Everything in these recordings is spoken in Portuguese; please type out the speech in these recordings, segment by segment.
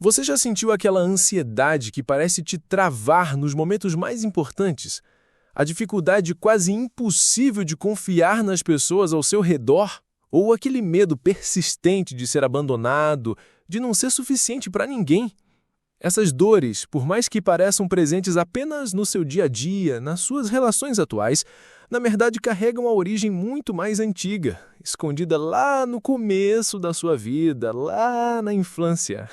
Você já sentiu aquela ansiedade que parece te travar nos momentos mais importantes? A dificuldade quase impossível de confiar nas pessoas ao seu redor? Ou aquele medo persistente de ser abandonado, de não ser suficiente para ninguém? Essas dores, por mais que pareçam presentes apenas no seu dia a dia, nas suas relações atuais, na verdade carregam a origem muito mais antiga, escondida lá no começo da sua vida, lá na infância.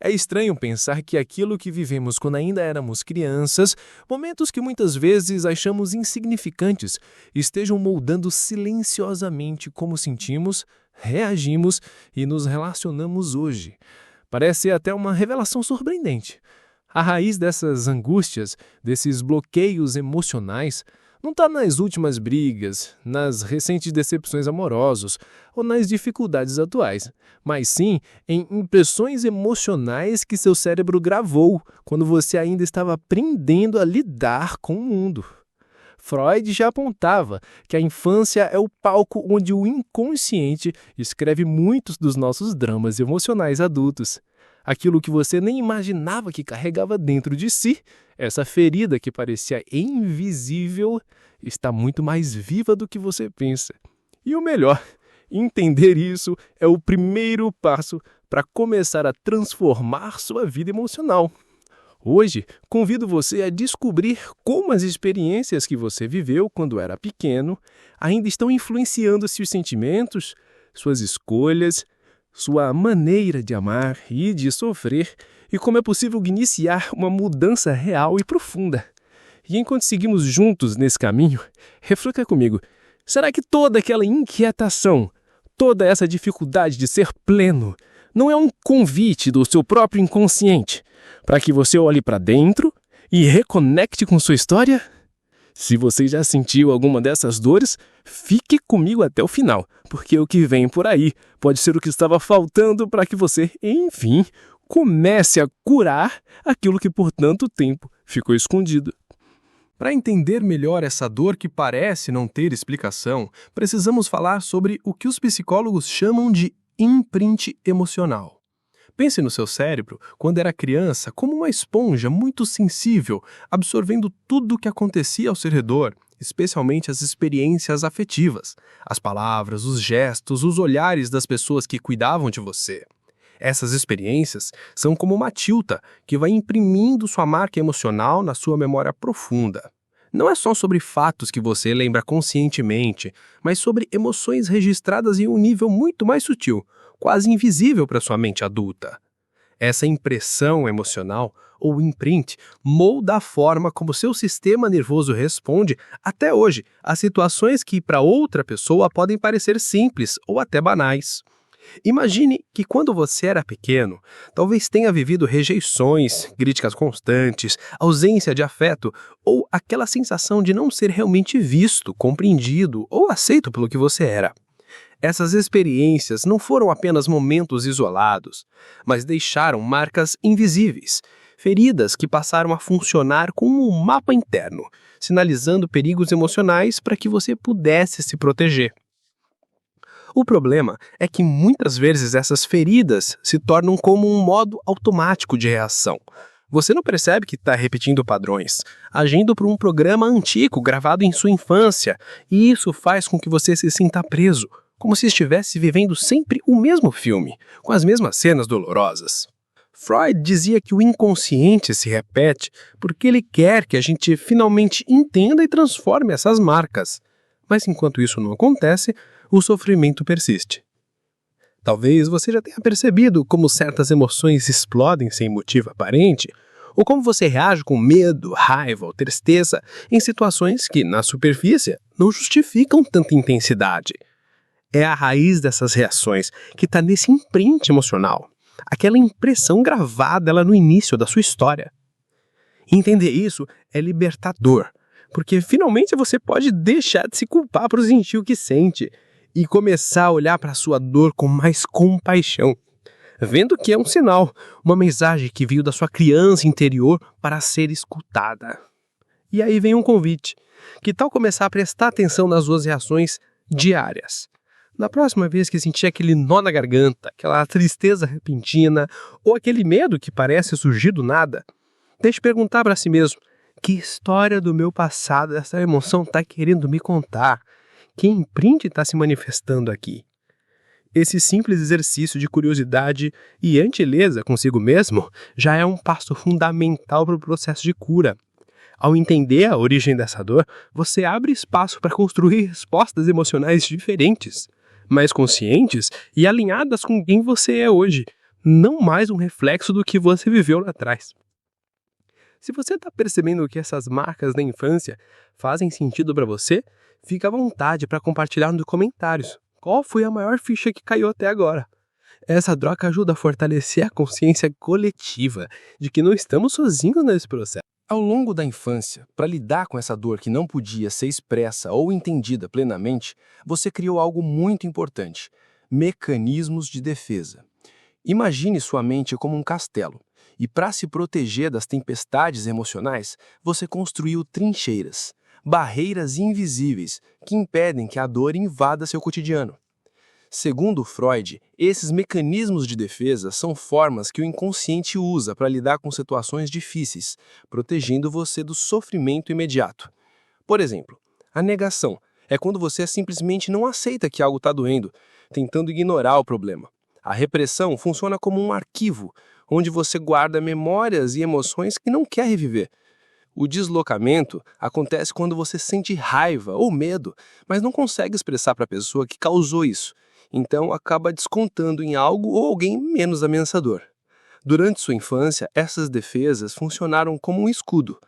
É estranho pensar que aquilo que vivemos quando ainda éramos crianças, momentos que muitas vezes achamos insignificantes, estejam moldando silenciosamente como sentimos, reagimos e nos relacionamos hoje. Parece até uma revelação surpreendente. A raiz dessas angústias, desses bloqueios emocionais, não está nas últimas brigas, nas recentes decepções amorosas ou nas dificuldades atuais, mas sim em impressões emocionais que seu cérebro gravou quando você ainda estava aprendendo a lidar com o mundo. Freud já apontava que a infância é o palco onde o inconsciente escreve muitos dos nossos dramas emocionais adultos. Aquilo que você nem imaginava que carregava dentro de si, essa ferida que parecia invisível, está muito mais viva do que você pensa. E o melhor, entender isso é o primeiro passo para começar a transformar sua vida emocional. Hoje, convido você a descobrir como as experiências que você viveu quando era pequeno ainda estão influenciando seus sentimentos, suas escolhas, sua maneira de amar e de sofrer, e como é possível iniciar uma mudança real e profunda. E enquanto seguimos juntos nesse caminho, reflita comigo, será que toda aquela inquietação, toda essa dificuldade de ser pleno, não é um convite do seu próprio inconsciente para que você olhe para dentro e reconecte com sua história? Se você já sentiu alguma dessas dores, fique comigo até o final, porque o que vem por aí pode ser o que estava faltando para que você, enfim, comece a curar aquilo que por tanto tempo ficou escondido. Para entender melhor essa dor que parece não ter explicação, precisamos falar sobre o que os psicólogos chamam de imprint emocional. Pense no seu cérebro, quando era criança, como uma esponja muito sensível, absorvendo tudo o que acontecia ao seu redor, especialmente as experiências afetivas, as palavras, os gestos, os olhares das pessoas que cuidavam de você. Essas experiências são como uma tinta que vai imprimindo sua marca emocional na sua memória profunda. Não é só sobre fatos que você lembra conscientemente, mas sobre emoções registradas em um nível muito mais sutil, quase invisível para sua mente adulta. Essa impressão emocional, ou imprint, molda a forma como seu sistema nervoso responde, até hoje, a situações que para outra pessoa podem parecer simples ou até banais. Imagine que quando você era pequeno, talvez tenha vivido rejeições, críticas constantes, ausência de afeto ou aquela sensação de não ser realmente visto, compreendido ou aceito pelo que você era. Essas experiências não foram apenas momentos isolados, mas deixaram marcas invisíveis, feridas que passaram a funcionar como um mapa interno, sinalizando perigos emocionais para que você pudesse se proteger. O problema é que muitas vezes essas feridas se tornam como um modo automático de reação. Você não percebe que está repetindo padrões, agindo por um programa antigo gravado em sua infância, e isso faz com que você se sinta preso, como se estivesse vivendo sempre o mesmo filme, com as mesmas cenas dolorosas. Freud dizia que o inconsciente se repete porque ele quer que a gente finalmente entenda e transforme essas marcas. Mas enquanto isso não acontece, o sofrimento persiste. Talvez você já tenha percebido como certas emoções explodem sem motivo aparente, ou como você reage com medo, raiva ou tristeza em situações que, na superfície, não justificam tanta intensidade. É a raiz dessas reações que está nesse imprint emocional, aquela impressão gravada lá no início da sua história. Entender isso é libertador, porque finalmente você pode deixar de se culpar por sentir o que sente e começar a olhar para a sua dor com mais compaixão, vendo que é um sinal, uma mensagem que veio da sua criança interior para ser escutada. E aí vem um convite. Que tal começar a prestar atenção nas suas reações diárias? Na próxima vez que sentir aquele nó na garganta, aquela tristeza repentina ou aquele medo que parece surgir do nada, deixe perguntar para si mesmo: que história do meu passado essa emoção está querendo me contar? Que imprint está se manifestando aqui? Esse simples exercício de curiosidade e gentileza consigo mesmo já é um passo fundamental para o processo de cura. Ao entender a origem dessa dor, você abre espaço para construir respostas emocionais diferentes, mais conscientes e alinhadas com quem você é hoje, não mais um reflexo do que você viveu lá atrás. Se você está percebendo que essas marcas da infância fazem sentido para você, fica à vontade para compartilhar nos comentários. Qual foi a maior ficha que caiu até agora? Essa troca ajuda a fortalecer a consciência coletiva de que não estamos sozinhos nesse processo. Ao longo da infância, para lidar com essa dor que não podia ser expressa ou entendida plenamente, você criou algo muito importante: mecanismos de defesa. Imagine sua mente como um castelo, e para se proteger das tempestades emocionais, você construiu trincheiras, barreiras invisíveis que impedem que a dor invada seu cotidiano. Segundo Freud, esses mecanismos de defesa são formas que o inconsciente usa para lidar com situações difíceis, protegendo você do sofrimento imediato. Por exemplo, a negação é quando você simplesmente não aceita que algo está doendo, tentando ignorar o problema. A repressão funciona como um arquivo, onde você guarda memórias e emoções que não quer reviver. O deslocamento acontece quando você sente raiva ou medo, mas não consegue expressar para a pessoa que causou isso. Então acaba descontando em algo ou alguém menos ameaçador. Durante sua infância, essas defesas funcionaram como um escudo.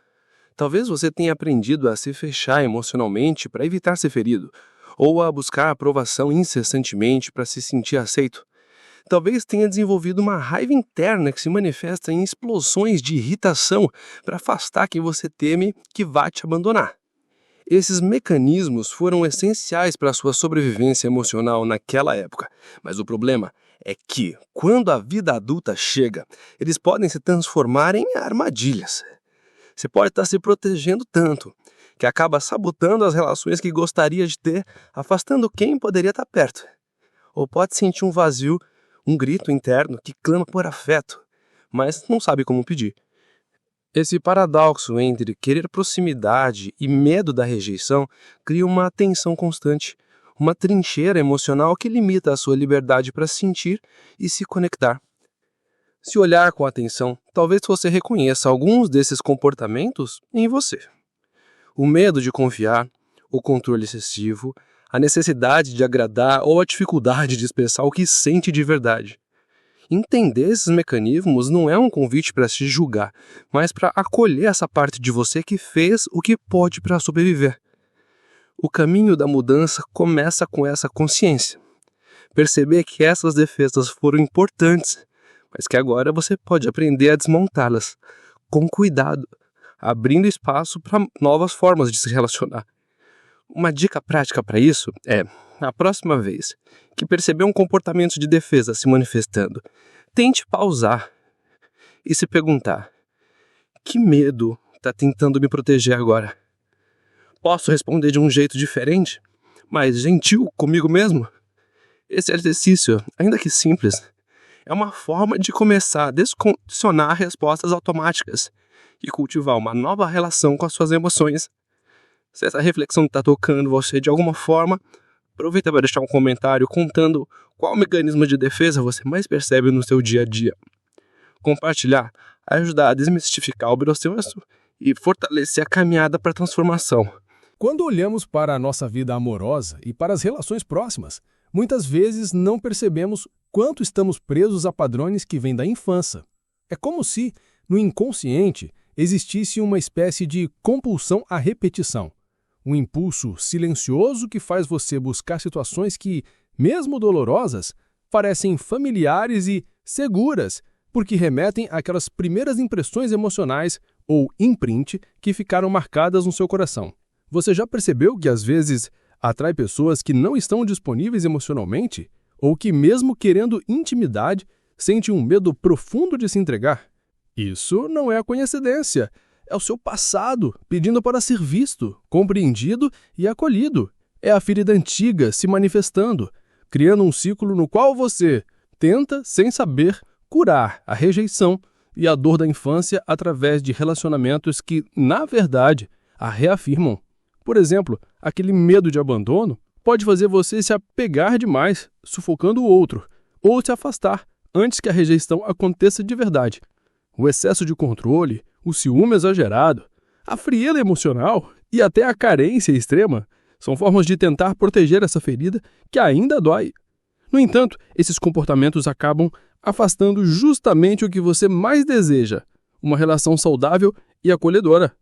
Talvez você tenha aprendido a se fechar emocionalmente para evitar ser ferido, ou a buscar aprovação incessantemente para se sentir aceito. Talvez tenha desenvolvido uma raiva interna que se manifesta em explosões de irritação para afastar quem você teme que vá te abandonar. Esses mecanismos foram essenciais para a sua sobrevivência emocional naquela época, mas o problema é que, quando a vida adulta chega, eles podem se transformar em armadilhas. Você pode estar se protegendo tanto que acaba sabotando as relações que gostaria de ter, afastando quem poderia estar perto. Ou pode sentir um vazio, um grito interno que clama por afeto, mas não sabe como pedir. Esse paradoxo entre querer proximidade e medo da rejeição cria uma tensão constante, uma trincheira emocional que limita a sua liberdade para sentir e se conectar. Se olhar com atenção, talvez você reconheça alguns desses comportamentos em você. O medo de confiar, o controle excessivo, a necessidade de agradar ou a dificuldade de expressar o que sente de verdade. Entender esses mecanismos não é um convite para se julgar, mas para acolher essa parte de você que fez o que pode para sobreviver. O caminho da mudança começa com essa consciência. Perceber que essas defesas foram importantes, mas que agora você pode aprender a desmontá-las, com cuidado, abrindo espaço para novas formas de se relacionar. Uma dica prática para isso é, na próxima vez que perceber um comportamento de defesa se manifestando, tente pausar e se perguntar: que medo está tentando me proteger agora? Posso responder de um jeito diferente, mais gentil comigo mesmo? Esse exercício, ainda que simples, é uma forma de começar a descondicionar respostas automáticas e cultivar uma nova relação com as suas emoções. Se essa reflexão está tocando você de alguma forma, aproveita para deixar um comentário contando qual mecanismo de defesa você mais percebe no seu dia a dia. Compartilhar ajuda a desmistificar o processo e fortalecer a caminhada para a transformação. Quando olhamos para a nossa vida amorosa e para as relações próximas, muitas vezes não percebemos quanto estamos presos a padrões que vêm da infância. É como se, no inconsciente, existisse uma espécie de compulsão à repetição. Um impulso silencioso que faz você buscar situações que, mesmo dolorosas, parecem familiares e seguras, porque remetem àquelas primeiras impressões emocionais ou imprint que ficaram marcadas no seu coração. Você já percebeu que às vezes atrai pessoas que não estão disponíveis emocionalmente ou que, mesmo querendo intimidade, sente um medo profundo de se entregar? Isso não é coincidência. É o seu passado pedindo para ser visto, compreendido e acolhido. É a ferida antiga se manifestando, criando um ciclo no qual você tenta, sem saber, curar a rejeição e a dor da infância através de relacionamentos que, na verdade, a reafirmam. Por exemplo, aquele medo de abandono pode fazer você se apegar demais, sufocando o outro, ou se afastar antes que a rejeição aconteça de verdade. O excesso de controle, o ciúme exagerado, a frieza emocional e até a carência extrema são formas de tentar proteger essa ferida que ainda dói. No entanto, esses comportamentos acabam afastando justamente o que você mais deseja, uma relação saudável e acolhedora.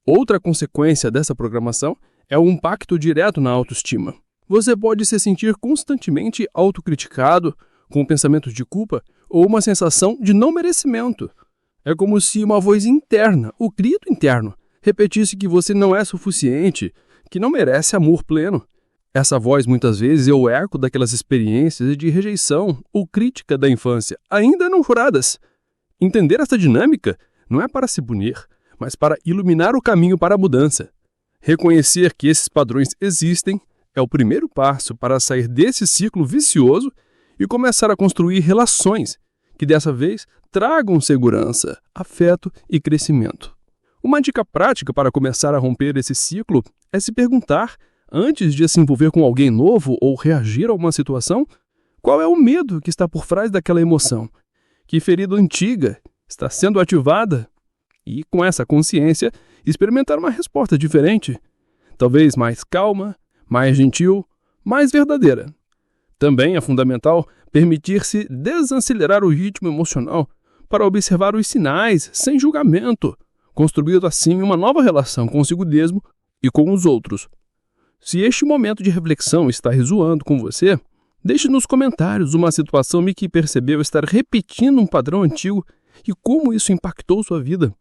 Outra consequência dessa programação é o impacto direto na autoestima. Você pode se sentir constantemente autocriticado, com pensamentos de culpa ou uma sensação de não merecimento. É como se uma voz interna, o grito interno, repetisse que você não é suficiente, que não merece amor pleno. Essa voz muitas vezes é o eco daquelas experiências de rejeição ou crítica da infância, ainda não curadas. Entender essa dinâmica não é para se punir, mas para iluminar o caminho para a mudança. Reconhecer que esses padrões existem é o primeiro passo para sair desse ciclo vicioso e começar a construir relações que dessa vez tragam segurança, afeto e crescimento. Uma dica prática para começar a romper esse ciclo é se perguntar, antes de se envolver com alguém novo ou reagir a uma situação, qual é o medo que está por trás daquela emoção? Que ferida antiga está sendo ativada? E, com essa consciência, experimentar uma resposta diferente. Talvez mais calma, mais gentil, mais verdadeira. Também é fundamental permitir-se desacelerar o ritmo emocional para observar os sinais sem julgamento, construindo assim uma nova relação consigo mesmo e com os outros. Se este momento de reflexão está ressoando com você, deixe nos comentários uma situação em que percebeu estar repetindo um padrão antigo e como isso impactou sua vida.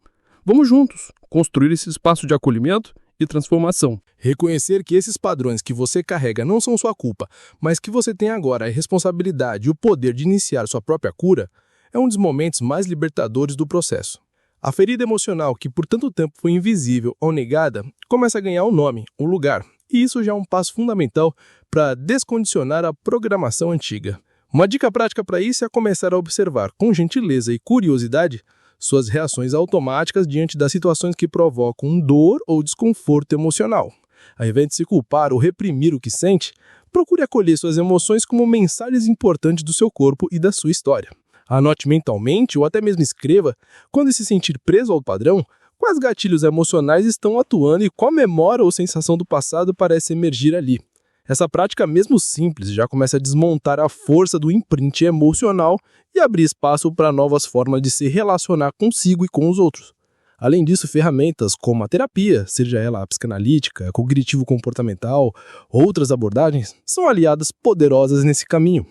Vamos juntos construir esse espaço de acolhimento e transformação. Reconhecer que esses padrões que você carrega não são sua culpa, mas que você tem agora a responsabilidade e o poder de iniciar sua própria cura, é um dos momentos mais libertadores do processo. A ferida emocional que por tanto tempo foi invisível ou negada começa a ganhar um nome, um lugar, e isso já é um passo fundamental para descondicionar a programação antiga. Uma dica prática para isso é começar a observar com gentileza e curiosidade suas reações automáticas diante das situações que provocam dor ou desconforto emocional. Ao invés de se culpar ou reprimir o que sente, procure acolher suas emoções como mensagens importantes do seu corpo e da sua história. Anote mentalmente ou até mesmo escreva, quando se sentir preso ao padrão, quais gatilhos emocionais estão atuando e qual memória ou sensação do passado parece emergir ali. Essa prática, mesmo simples, já começa a desmontar a força do imprint emocional e abrir espaço para novas formas de se relacionar consigo e com os outros. Além disso, ferramentas como a terapia, seja ela a psicanalítica, cognitivo-comportamental, outras abordagens, são aliadas poderosas nesse caminho.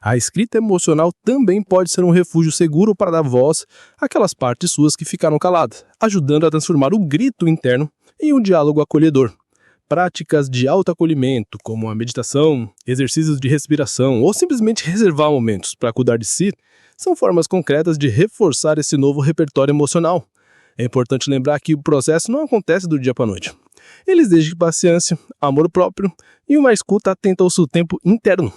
A escrita emocional também pode ser um refúgio seguro para dar voz àquelas partes suas que ficaram caladas, ajudando a transformar o grito interno em um diálogo acolhedor. Práticas de autoacolhimento, como a meditação, exercícios de respiração ou simplesmente reservar momentos para cuidar de si, são formas concretas de reforçar esse novo repertório emocional. É importante lembrar que o processo não acontece do dia para a noite. Ele exige paciência, amor próprio e uma escuta atenta ao seu tempo interno.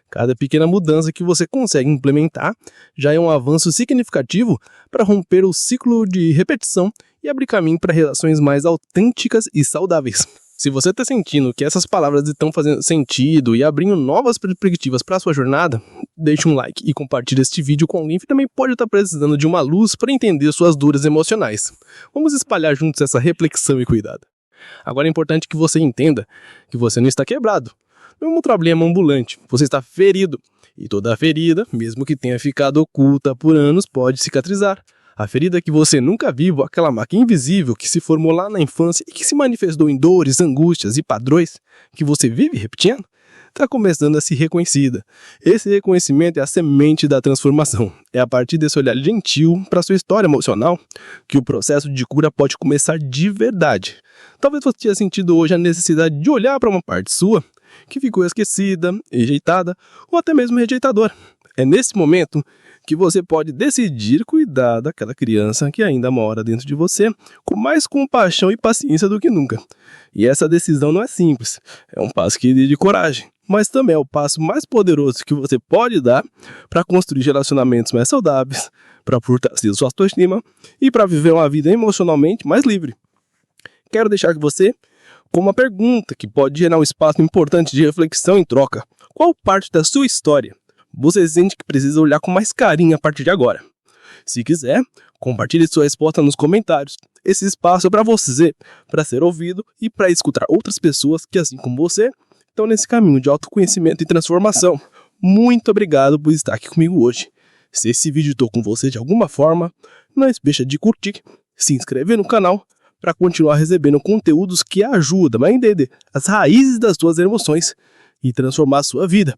Cada pequena mudança que você consegue implementar já é um avanço significativo para romper o ciclo de repetição e abrir caminho para relações mais autênticas e saudáveis. Se você está sentindo que essas palavras estão fazendo sentido e abrindo novas perspectivas para a sua jornada, deixe um like e compartilhe este vídeo com alguém que também pode estar precisando de uma luz para entender suas dores emocionais. Vamos espalhar juntos essa reflexão e cuidado. Agora é importante que você entenda que você não está quebrado. Não é um problema ambulante, você está ferido. E toda ferida, mesmo que tenha ficado oculta por anos, pode cicatrizar. A ferida que você nunca viu, aquela marca invisível que se formou lá na infância e que se manifestou em dores, angústias e padrões que você vive repetindo, está começando a ser reconhecida. Esse reconhecimento é a semente da transformação. É a partir desse olhar gentil para sua história emocional que o processo de cura pode começar de verdade. Talvez você tenha sentido hoje a necessidade de olhar para uma parte sua que ficou esquecida, rejeitada ou até mesmo rejeitadora. É nesse momento que você pode decidir cuidar daquela criança que ainda mora dentro de você com mais compaixão e paciência do que nunca. E essa decisão não é simples, é um passo que exige coragem, mas também é o passo mais poderoso que você pode dar para construir relacionamentos mais saudáveis, para fortalecer sua autoestima e para viver uma vida emocionalmente mais livre. Quero deixar com você com uma pergunta que pode gerar um espaço importante de reflexão em troca. Qual parte da sua história você sente que precisa olhar com mais carinho a partir de agora? Se quiser, compartilhe sua resposta nos comentários. Esse espaço é para você, para ser ouvido e para escutar outras pessoas que, assim como você, estão nesse caminho de autoconhecimento e transformação. Muito obrigado por estar aqui comigo hoje. Se esse vídeo tocou com você de alguma forma, não esqueça de curtir, se inscrever no canal para continuar recebendo conteúdos que ajudam a entender as raízes das suas emoções e transformar a sua vida.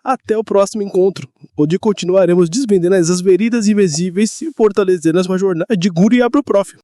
Até o próximo encontro, onde continuaremos desvendando as veridas invisíveis e fortalecendo a sua jornada de guru e abro prof.